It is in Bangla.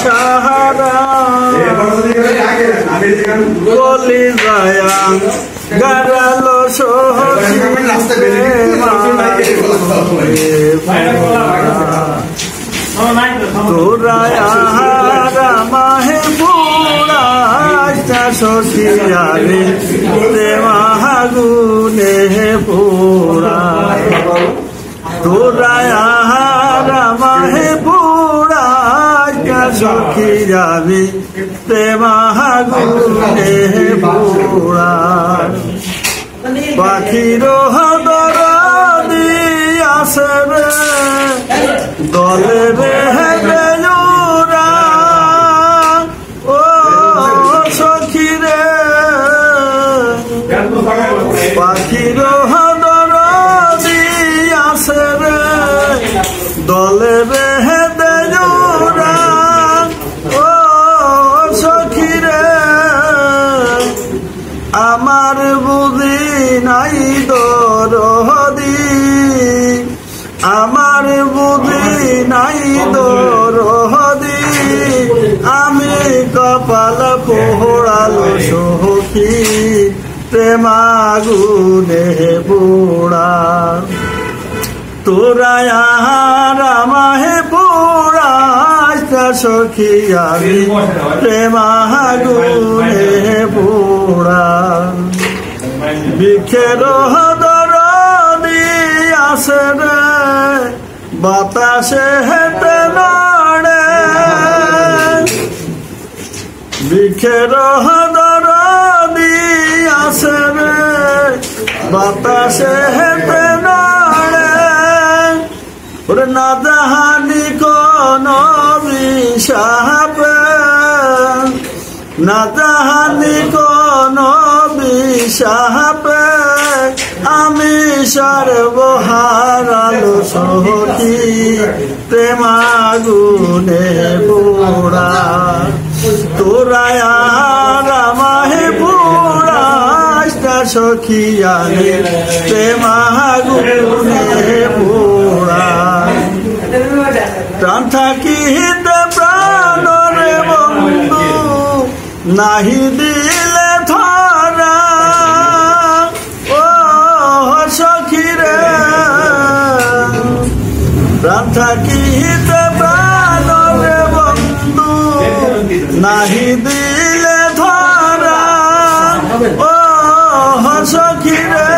সাহারা বলি যায়া গারালো সহী তোরা মাহে পুরা সখিয়ারে মাহাগুনে পুরা তোরা মাহে পুরা সখী যাবি মাহাগুনে পুরা পাখির দর দিয়াছে রে দলে রে বেজুরা ও সখী রে পাখির দর দিয়াছে রে দলে রে বেজুরা ও সখী রে আমার বুঝি নাই দরদি আমার বুঝি নাই দরদি আমি কপাল পোড়ালো সখী প্রেমাগুনে পোড়া তোরা মাহে পোড়া সখী আমি প্রেমাগুনে পোড়া বিখের দর দিয়াছে রে বাতাসে হেঁটে নড়ে বিখের দর দিয়াছে রে বাতাসে হেঁটে নড়ে ওরে না জাহানি কোন বিষাপে না জাহানি কোন বিষাপে আমি সর্বহারালো সখী প্রেমাগুনে পোড়া তোরা মাহে পোড়া সখী আনে প্রেমাগুনে পোড়া প্রাণ থাকিতে প্রাণ রে বন্ধু নাহি দিলে ধরা ও সখী রে প্রাণ থাকিতে প্রাণ রে বন্ধু নাহি দিলে ধরা ও সখী রে